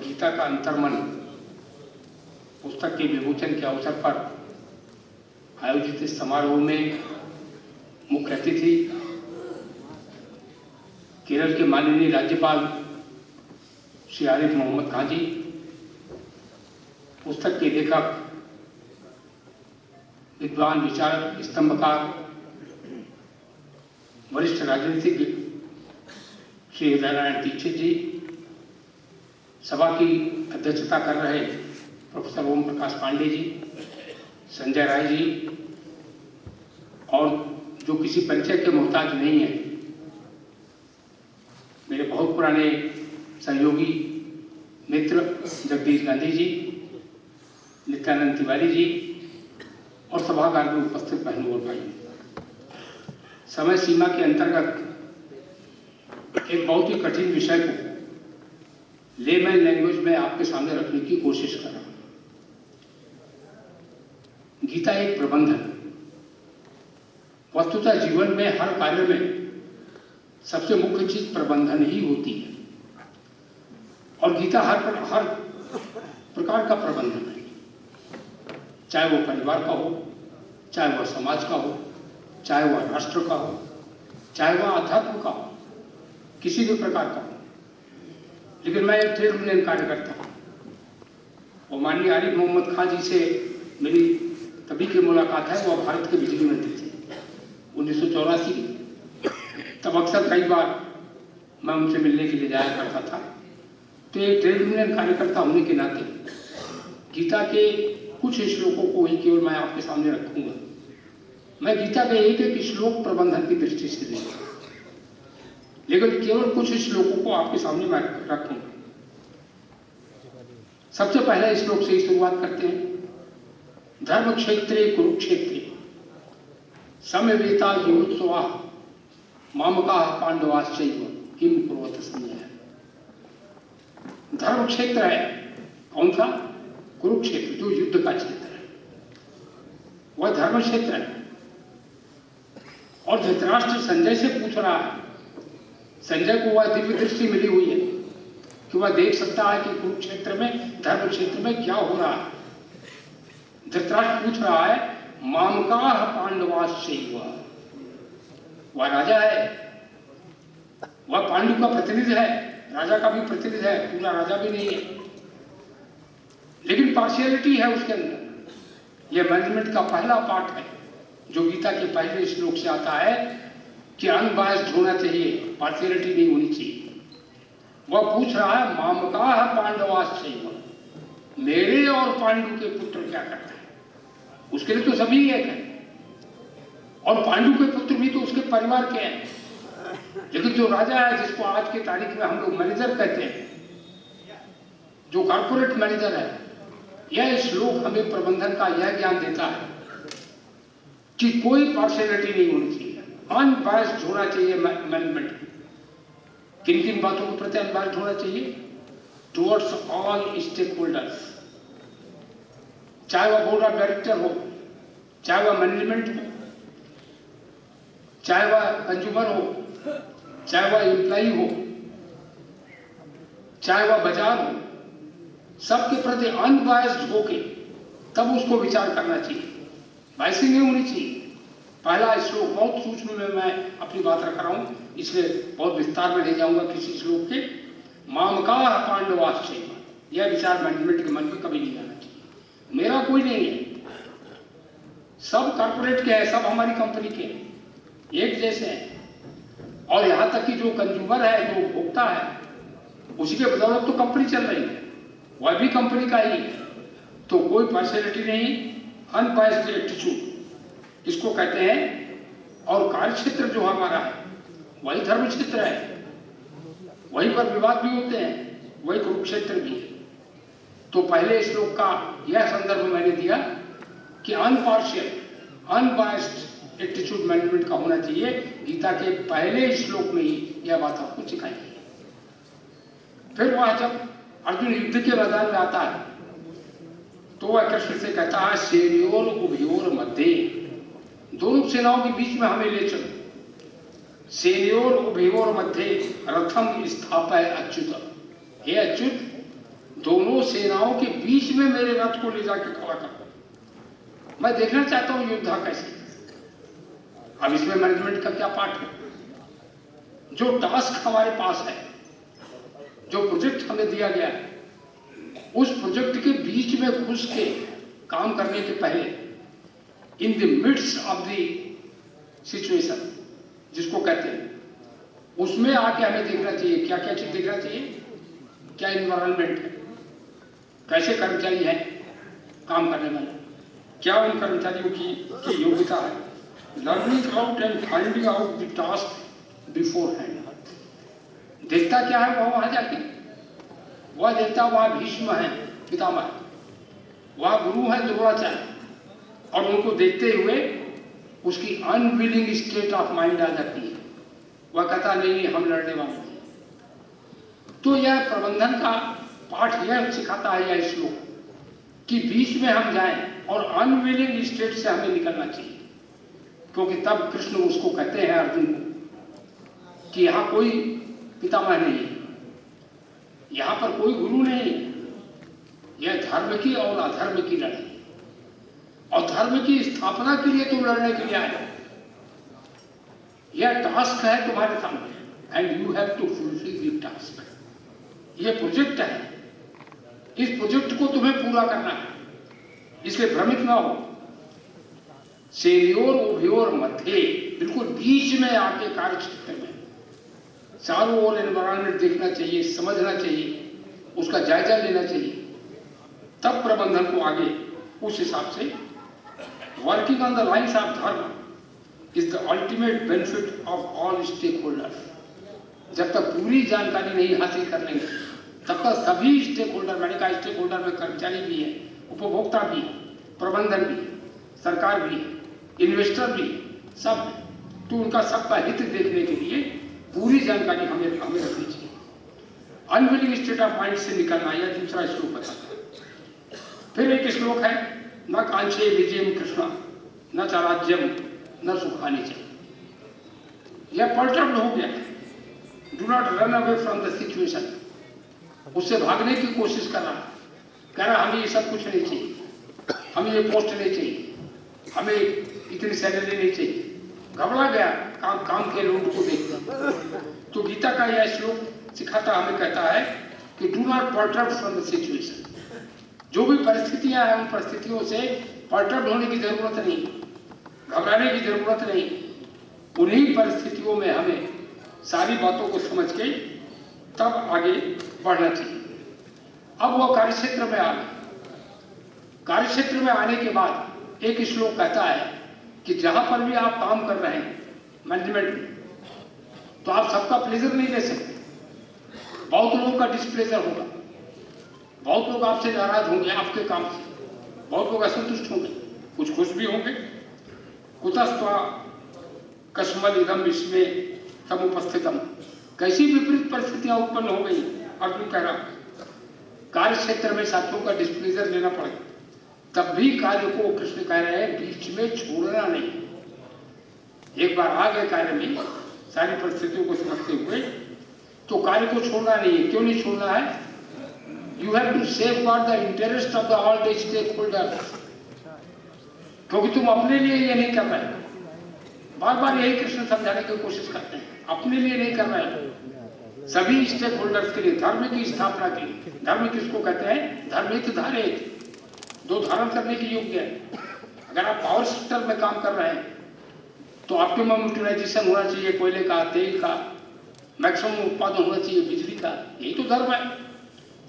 गीता का अंतर्मन पुस्तक के विमोचन के अवसर पर आयोजित इस समारोह में मुख्य अतिथि केरल के माननीय राज्यपाल श्री आरिफ मोहम्मद खान जी, पुस्तक के लेखक विद्वान विचारक स्तंभकार वरिष्ठ राजनीतिज्ञ श्री नारायण दीक्षित जी, सभा की अध्यक्षता कर रहे प्रोफेसर ओम प्रकाश पांडे जी, संजय राय जी, और जो किसी परिचय के मोहताज नहीं है, मेरे बहुत पुराने सहयोगी मित्र जगदीश गांधी जी, नित्यानंद तिवारी जी और सभागार में उपस्थित बहनों और भाइयों, समय सीमा के अंतर्गत एक बहुत ही कठिन विषय को लेमैन लैंग्वेज में आपके सामने रखने की कोशिश कर रहा हूं। गीता एक प्रबंध है। वस्तुतः जीवन में हर कार्य में सबसे मुख्य चीज प्रबंधन ही होती है, और गीता हर प्रकार का प्रबंधन है, चाहे वो परिवार का हो, चाहे वह समाज का हो, चाहे वह राष्ट्र का हो, चाहे वह अध्यात्म का हो, किसी भी प्रकार का हो। लेकिन मैं एक ट्रेड यूनियन कार्यकर्ता हूं, और माननीय आरिफ मोहम्मद खान जी से मेरी तभी की मुलाकात है, वह भारत के बिजली मंत्री थे 1984। तब अक्सर कई बार मैं उनसे मिलने के लिए जाया करता था। तो एक ट्रेड यूनियन कार्यकर्ता होने के नाते गीता के कुछ श्लोकों को ही केवल मैं आपके सामने रखूंगा। मैं गीता के एक एक श्लोक प्रबंधन की दृष्टि से देखूंगा, लेकिन केवल कुछ श्लोकों को आपके सामने मैं रखूंगा। सबसे पहले श्लोक से ही शुरुआत करते हैं। धर्म क्षेत्रे कुरुक्षेत्रे समवेता युत्सवा मामका पांडवाश्चैव किम कुर्वत संजय। धर्म क्षेत्र है कौन सा? कुरुक्षेत्र, जो युद्ध का क्षेत्र है, वह धर्म क्षेत्र है। और धृतराष्ट्र संजय से पूछ रहा है, संजय को वह दिव्य दृष्टि मिली हुई है कि वह देख सकता है कि कुरुक्षेत्र में, धर्म क्षेत्र में क्या हो रहा है। धृतराष्ट्र पूछ रहा है, मामका पांडवाश्चैव, वह राजा है, वह पांडु का प्रतिनिधि है, राजा का भी प्रतिनिधि है, पूरा राजा भी नहीं है, लेकिन पार्शियलिटी है उसके अंदर। यह मैनेजमेंट का पहला पार्ट है जो गीता के पहले श्लोक से आता है कि अनबायस्ड होना चाहिए, पार्शियलिटी नहीं होनी चाहिए। वह पूछ रहा है, मामका पांडवाश्चैव, मेरे और पांडु के पुत्र क्या करते हैं? उसके लिए तो सभी एक है, और पांडु के पुत्र भी तो उसके परिवार के हैं। लेकिन जो राजा है, जिसको आज की तारीख में हम लोग मैनेजर कहते हैं, जो कॉर्पोरेट मैनेजर है, यह श्लोक हमें प्रबंधन का यह ज्ञान देता है कि कोई पार्शियलिटी नहीं होनी चाहिए, अनबायस्ड होना चाहिए मैनेजमेंट। किन किन बातों के प्रति अनबायस्ड होना चाहिए? टुवर्ड्स ऑल स्टेक होल्डर्स, चाहे वह बोर्ड ऑफ डायरेक्टर हो, चाहे वह मैनेजमेंट हो, चाहे वह कंज्यूमर हो, चाहे वह एम्प्लॉई हो, चाहे वह बाजार हो, सबके प्रति अनबायस्ड होके तब उसको विचार करना चाहिए, बायसी नहीं होनी चाहिए। पहला श्लोक बहुत सूक्ष्म में मैं अपनी बात रख रहा हूं, इसलिए बहुत विस्तार में नहीं जाऊंगा किसी श्लोक के। मामका पांडवाश्चैव, यह विचार मैनेजमेंट के मन में कभी नहीं आना चाहिए। मेरा कोई नहीं है, सब कॉर्पोरेट के हैं, सब हमारी कंपनी के हैं, एक जैसे हैं। और यहां तक कि जो कंज्यूमर है, जो उपभोक्ता है, उसी के बदौलत तो कंपनी चल रही है, वह भी कंपनी का ही है। तो कोई पार्शियलिटी नहीं, अनबायस्ड एटीट्यूड इसको कहते हैं। और कार्य क्षेत्र जो हमारा है वही धर्म क्षेत्र है, वहीं पर विवाद भी होते हैं, वही कुरुक्षेत्र भी है। तो पहले श्लोक का यह संदर्भ मैंने दिया कि अनपार्शियल, अनबायस्ड एटीट्यूड मैनेजमेंट का होना चाहिए। गीता के पहले श्लोक में ही यह बात आपको सिखाई गई। फिर वह जब अर्जुन युद्ध के मैदान में आता है तो वह कृष्ण से कहता है, सेनयोर उभयोर मध्य, दोनों सेनाओं के बीच में हमें ले चलो। सेनयोर उभयोर मध्य रथम स्थापय अच्युत, हे अच्युत, दोनों सेनाओं के बीच में मेरे रथ को ले जाकर खड़ा कर दो। मैं देखना चाहता हूं योद्धा कैसे। अब इसमें मैनेजमेंट का क्या पार्ट है? जो टास्क हमारे पास है, जो प्रोजेक्ट हमें दिया गया है, उस प्रोजेक्ट के बीच में घुस के काम करने के पहले, in the midst of the situation जिसको कहते हैं, उसमें आके हमें देखना चाहिए क्या क्या चीज देखना चाहिए। क्या इन्वायरमेंट है, कैसे कर्मचारी है काम करने वाले, क्या उन कर्मचारियों की योग्यता है, learning out and finding out the task before hand. देखता क्या है वह वहां जाके, वह देखता वहां भीष्म है पितामह, वहां गुरु है द्रोणाचार्य, और उनको देखते हुए उसकी अनविलिंग स्टेट ऑफ माइंड आ जाती है। वह कहता नहीं हम लड़ने वाले हैं। तो यह प्रबंधन का पाठ यह सिखाता है यह श्लोक कि बीच में हम जाएं और अनविलिंग स्टेट से हमें निकलना चाहिए, क्योंकि तब कृष्ण उसको कहते हैं अर्जुन को कि यहां कोई पितामह नहीं है, यहां पर कोई गुरु नहीं है, यह धर्म की और अधर्म की लड़ाई है, और धर्म की स्थापना के लिए तुम लड़ने के लिए आए। यह टास्क है तुम्हारे सामने and you have to fulfil the task. यह प्रोजेक्ट है, इस प्रोजेक्ट को तुम्हें पूरा करना है, इसलिए भ्रमित ना हो। सेनियोर उभयोर मध्य, बिल्कुल बीच में आके कार्य क्षेत्र में चारों ओर एनवायरमेंट देखना चाहिए, समझना चाहिए, उसका जायजा लेना चाहिए, तब प्रबंधन को आगे उस हिसाब से working on the lines of dharma is the ultimate benefit of all stakeholders. जब तक पूरी जानकारी नहीं हासिल कर लेंगे तब तक सभी स्टेक होल्डर, मैंने कहा स्टेक होल्डर में कर्मचारी भी है, उपभोक्ता भी, प्रबंधन भी, सरकार भी, इन्वेस्टर भी, सब है। तो उनका सबका हित देखने के लिए पूरी जानकारी हमें रखनी चाहिए। अनविलिंग स्टेट ऑफ माइंड से निकलना, यह दूसरा श्लोक बताता है। फिर एक श्लोक है, न कांक्षे विजयम कृष्ण न च राज्यम न सुखानि च। यह पर्टर्ब्ड हो गया। Do not run away from the situation. उससे भागने की कोशिश कर रहा, कह रहा हमें ये सब कुछ नहीं चाहिए, हमें ये पोस्ट नहीं चाहिए, हमें इतनी सैलरी नहीं चाहिए। घबरा गया काम के लोगों को देखकर। तो गीता का यह श्लोक सिखाता, हमें कहता है कि do not perturb from the situation. जो भी परिस्थितियां हैं उन परिस्थितियों से पर्टर्ब होने की जरूरत नहीं, घबराने की जरूरत नहीं। उन्हीं परिस्थितियों में हमें सारी बातों को समझ के तब आगे बढ़ना चाहिए। अब वह कार्यक्षेत्र में आ गए। कार्यक्षेत्र में आने के बाद एक श्लोक कहता है कि जहां पर भी आप काम कर रहे हैं मैनेजमेंट में, तो आप सबका प्लेजर नहीं ले सकते। बहुत लोगों का डिस्प्लेजर होगा, बहुत लोग आपसे नाराज होंगे आपके काम से, बहुत लोग असंतुष्ट होंगे, कुछ खुश भी होंगे। कुतस्त्वा कस्मल इदम इसमें समुपस्थितम। कैसी विपरीत परिस्थितियां उत्पन्न हो गई। अर्जुन कह रहा कार्य क्षेत्र में साथियों का डिस्प्लेजर लेना पड़ेगा, तब भी कार्य को कृष्ण कह रहे हैं बीच में छोड़ना नहीं। एक बार आ गए कार्य में सारी परिस्थितियों को समझते हुए, तो कार्य को छोड़ना नहीं है। क्यों नहीं छोड़ना है? You have to safeguard the interest of the all the stakeholders. क्योंकि तुम अपने लिए ये नहीं कर रहे। बार बार यही कृष्ण समझाने की कोशिश करते हैं, अपने लिए नहीं कर रहे, सभी स्टेक होल्डर्स के लिए, धर्म की स्थापना के लिए। धर्म किसको कहते हैं? धर्मित धारित, दो धारण करने की योग्य है। अगर आप पावर सेक्टर में काम कर रहे हैं तो ऑप्टिमम यूटिलाइजेशन होना चाहिए कोयले का, तेल का, मैक्सिमम उत्पादन होना चाहिए बिजली का। यही तो धर्म है,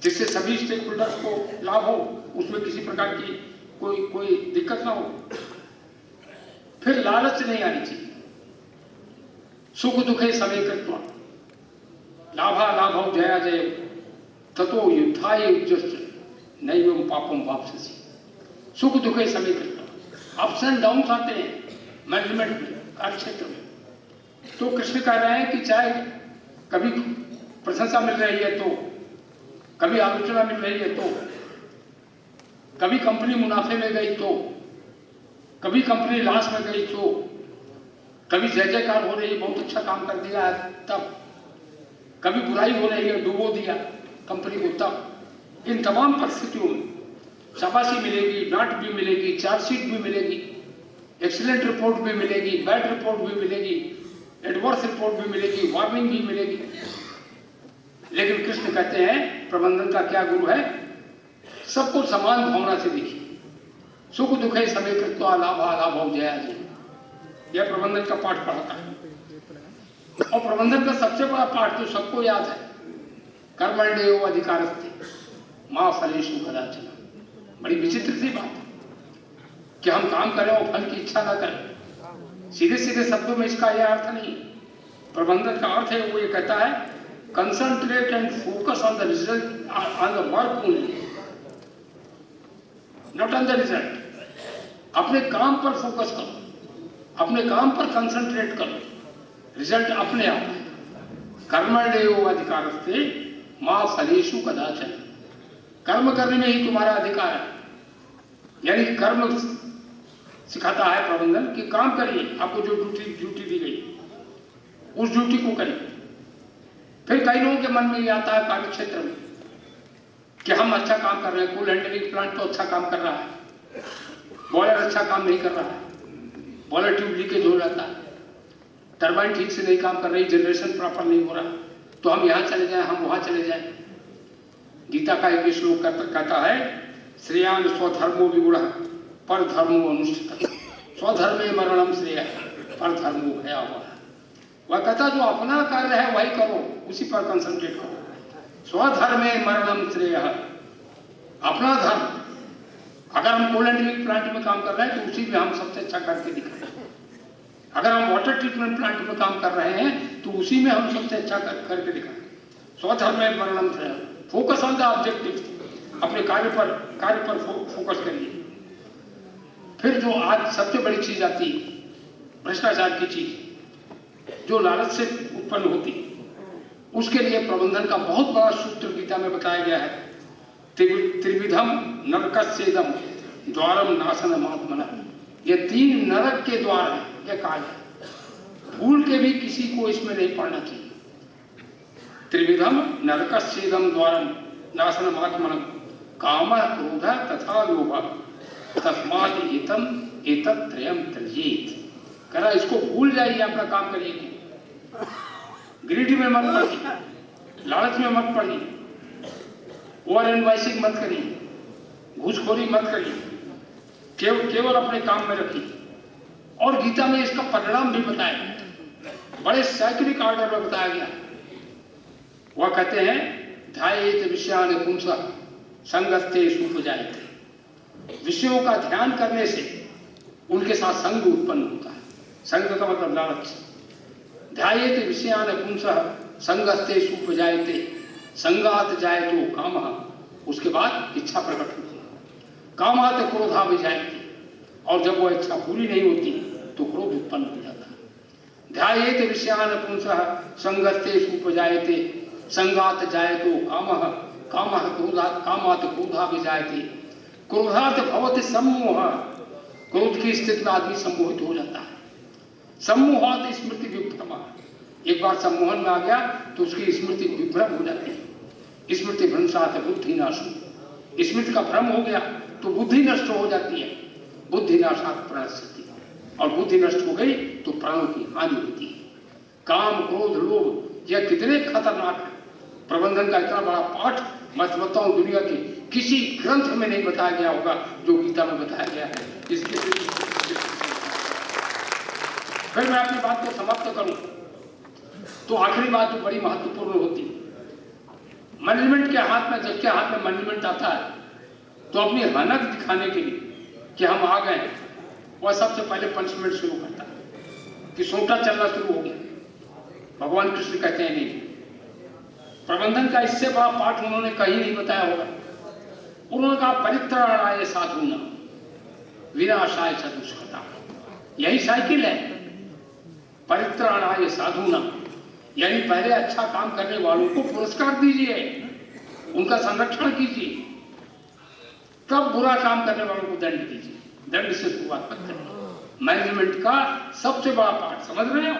जिससे सभी स्टेक होल्डर्स को लाभ हो, उसमें किसी प्रकार की कोई दिक्कत ना हो। फिर लालच नहीं आनी चाहिए। सुख दुखे समेकत्वा लाभा लाभौ जया जय ततो युद्धाय युज्यश्च नैवं पापम वापसि। सुख दुखे समेकत्वा, अप्स एंड डाउन्स आते हैं मैनेजमेंट में, कार्य क्षेत्र में। तो कृष्ण कह रहे हैं कि चाहे कभी प्रशंसा मिल रही है तो, कभी आलोचना मिल रही है तो, कभी कंपनी मुनाफे में गई तो, कभी कंपनी लॉस में गई तो, कभी जय जयकार हो रही है बहुत अच्छा काम कर दिया है तब, कभी बुराई हो रही है डुबो दिया कंपनी को तब, इन तमाम परिस्थितियों में शाबाशी मिलेगी, डांट भी मिलेगी, चार्जशीट भी मिलेगी, एक्सीलेंट रिपोर्ट भी मिलेगी, बैड रिपोर्ट भी मिलेगी, एडवर्स रिपोर्ट भी मिलेगी, वार्निंग भी मिलेगी। लेकिन कृष्ण कहते हैं प्रबंधन का क्या गुरु है, सबको समान भावना से देखिए। सुख दुखे सभी कृत्वा लाभा लाभो जया जी, यह प्रबंधन का पाठ पढ़ाता है। और प्रबंधन का सबसे बड़ा पाठ तो सबको याद है, कर्मण्येव अधिकारस्ते मां फलेषु कदाचन। बड़ी विचित्र सी बात है कि हम काम करें और फल की इच्छा ना करें। सीधे सीधे शब्दों में इसका यह अर्थ नहीं। प्रबंधन का अर्थ है वो ये कहता है concentrate and focus on the result, on the work only, not on the result. अपने काम पर फोकस करो, अपने काम पर कंसंट्रेट करो, रिजल्ट अपने आप है। कर्मण्येव अधिकारस्ते मां फलेषु कदाचन। कर्म करने में ही तुम्हारा अधिकार है, यानी कर्म सिखाता है प्रबंधन कि काम करिए, आपको जो ड्यूटी दी गई उस ड्यूटी को करिए। फिर कई लोगों के मन में ये आता है कार्य क्षेत्र में कि हम अच्छा काम कर रहे हैं, कूल हैंडलिंग प्लांट तो अच्छा काम कर रहा है, बॉयलर अच्छा काम नहीं कर रहा है, बॉयलर ट्यूब लीकेज हो जाता है, टरबाइन ठीक से नहीं काम कर रही, जनरेशन प्रॉपर नहीं हो रहा, तो हम यहाँ चले जाएं, हम वहाँ चले जाएं। गीता का एक श्लोक कहता है श्रेयान स्वधर्मो विगुणः पर धर्मो अनुष्ठितः, स्वधर्मे मरणम श्रेय पर धर्मो भयावह। वह कहता जो अपना कार्य है वही करो, उसी पर कंसंट्रेट करो। स्वधर्मे मरणम श्रेय, अपना धर्म। अगर हम कोल हैंडलिंग प्लांट में काम कर रहे हैं तो उसी में हम सबसे अच्छा करके दिखाएं। अगर हम वाटर ट्रीटमेंट प्लांट में काम कर रहे हैं तो उसी में हम सबसे अच्छा करके दिखाएं। स्वधर्मे मरणम श्रेय, फोकस ऑन द ऑब्जेक्टिव, अपने कार्य पर फोकस करिए। फिर जो आज सबसे बड़ी चीज आती है, भ्रष्टाचार की चीज जो लालच से उत्पन्न होती, उसके लिए प्रबंधन का बहुत बड़ा सूत्र गीता में बताया गया है। त्रिविधम नरकस्येदम द्वारम नाशनमात्मनः, ये 3 नरक के द्वार हैं, यह कहा है। भूल के भी किसी को इसमें नहीं पढ़ना चाहिए। त्रिविधम नरकस्येदम द्वारम नाशनमात्मनः कामः क्रोधः तथा लोभः तस्मात् एतत् त्रयम् त्यजेत्। करा इसको भूल जाइए, अपना काम करिए। ग्रीडी में मत पड़िए, लालच में मत पड़िए, ओवर इनवॉइसिंग मत करिए, घूसखोरी मत करिए, केवल अपने काम में रखिए। और गीता में इसका परिणाम भी बताया गया, बड़े साइक्लिक ऑर्डर में बताया गया। वह कहते हैं ध्यायेत विषयान पुंसः संगस्ते सुपजायते। विषयों का ध्यान करने से उनके साथ संग उत्पन्न होता है। संग का मतलब लालच। ध्यायेत विषयान पुंसः संगस्ते सुपजायते संगात जायतो कामः, उसके बाद इच्छा प्रकट होती है। कामात क्रोधा भी जायते, और जब वो इच्छा पूरी नहीं होती तो क्रोध उत्पन्न हो जाता है। ध्यायेत विषयान पुंसः संगस्ते सुपजायते संगात जायतो कामः, कामः क्रोधात् कामात क्रोधा भी जायते क्रोधात् भवति सम्मोह। क्रोध की स्थिति में आदमी सम्मोहित हो जाता है। सम्मोहात् स्मृति विभ्रम, एक बार सम्मोहन में आ गया तो उसकी स्मृति विभ्रम हो जाती है। स्मृति भ्रंशात् बुद्धि नाशो, स्मृति का भ्रम हो गया तो बुद्धि नष्ट हो जाती है। बुद्धि नाशात् प्रणश्यति, और बुद्धि नष्ट हो गई तो प्राणों की हानि होती है। काम क्रोध लोभ यह कितने खतरनाक है। प्रबंधन का इतना बड़ा पाठ मैं समझता हूँ दुनिया के किसी ग्रंथ में नहीं बताया गया होगा जो गीता में बताया गया है। इसके फिर मैं अपनी बात को समाप्त करूं तो आखिरी बात जो बड़ी महत्वपूर्ण होती है, मैनेजमेंट के हाथ में, जब के हाथ में मैनेजमेंट आता है तो अपनी हनक दिखाने के लिए कि हम आ गए, वह सबसे पहले पनिशमेंट शुरू करता है कि सोटा चलना शुरू हो गया। भगवान कृष्ण कहते हैं नहीं, प्रबंधन का इससे बड़ा पाठ उन्होंने कहीं नहीं बताया होगा। उन्होंने कहा परित्राणाय साधूनां विनाशाय च दुष्कृतां, यही साइकिल है। परित्राणाय साधूनां, यानी पहले अच्छा काम करने वालों को पुरस्कार दीजिए, उनका संरक्षण कीजिए, तब बुरा काम करने वालों को दंड दीजिए। दंड से शुरुआत मत करिए। मैनेजमेंट का सबसे बड़ा पाठ समझ रहे हो,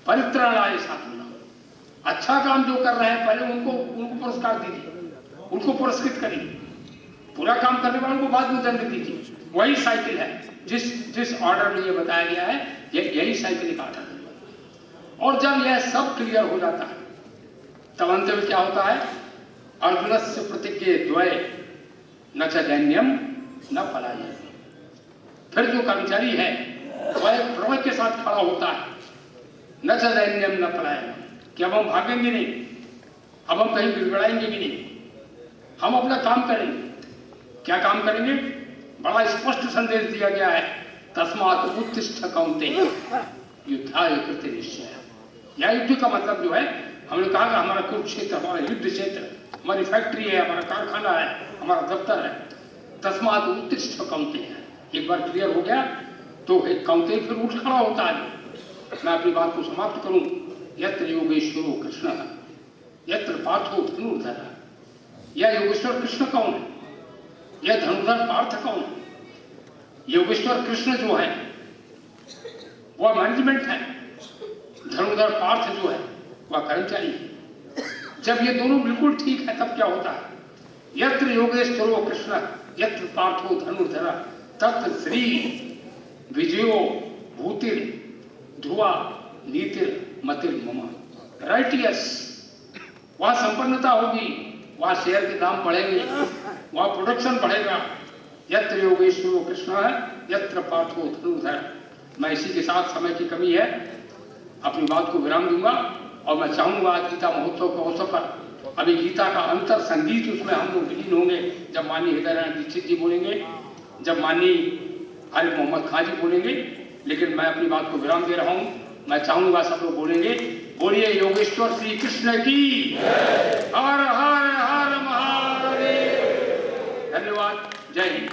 परित्राणाय साधूनां, अच्छा काम जो कर रहे हैं पहले उनको पुरस्कार दीजिए, उनको पुरस्कृत करिए, पूरा काम करने वालों को बाद में दंड दीजिए। वही साइकिल है जिस ऑर्डर में ये बताया गया है, यही साइकिल का ऑर्डर है। और जब यह सब क्लियर हो जाता है तब अंत में क्या होता है, अर्जुनस्य प्रतिज्ञे द्वय न च दैन्यम न पलायन। फिर जो कर्मचारी है वह प्रबल के साथ खड़ा होता है, न च दैन्यम न पलायन, कि अब हम भागेंगे नहीं, अब हम कहीं गिड़गड़ाएंगे भी नहीं, हम अपना काम करेंगे। क्या काम करेंगे? बड़ा स्पष्ट संदेश दिया गया है, तस्मात् उत्तिष्ठ कौन्तेय युद्धाय कृते निश्चय। यह युद्ध का मतलब जो है, हमने कहा कि हमारा कुरुक्षेत्र, हमारा युद्ध क्षेत्र, हमारी फैक्ट्री है, हमारा कारखाना है, हमारा दफ्तर है। तस्मात् उत्तिष्ठ कौन्तेय, एक बार क्लियर हो गया तो एक कौन्तेय फिर उठ खड़ा होता है। मैं अपनी बात को समाप्त करूं, यत्र योगेश्वरो कृष्ण यत्र पार्थो धनुर्धर। यह योगेश्वर कृष्ण कौन है? यह धनुर्धर पार्थ कौन है? योगेश्वर कृष्ण जो है वह मैनेजमेंट है, धनुर्धर पार्थ जो है वह कर्मचारी है। जब ये दोनों बिल्कुल ठीक है तब क्या होता है? यत्र योगेश्वरो कृष्ण यत्र पार्थो धनुर्धर तत्र श्री विजयो भूतिर ध्रुवा नीतिर मतिर मम। राइटियस, वहां संपन्नता होगी, वहां शेयर के दाम बढ़ेंगे, वहां प्रोडक्शन बढ़ेगा। यत्र योगेश्वरो कृष्ण है यत्र पार्थो धनुर्धर। मैं इसी के साथ, समय की कमी है, अपनी बात को विराम दूंगा और मैं चाहूंगा गीता महोत्सव के अवसर पर अभी गीता का अंतर संगीत उसमें हम लोग विलीन होंगे। जब माननीय हृदय नारायण दीक्षित जी बोलेंगे, जब माननीय आरिफ मोहम्मद खां जी बोलेंगे, लेकिन मैं अपनी बात को विराम दे रहा हूँ। मैं चाहूंगा सब लोग बोलेंगे, बोलिए योगेश्वर श्री कृष्ण की हर हर हर महादेव। धन्यवाद, जय हिंद।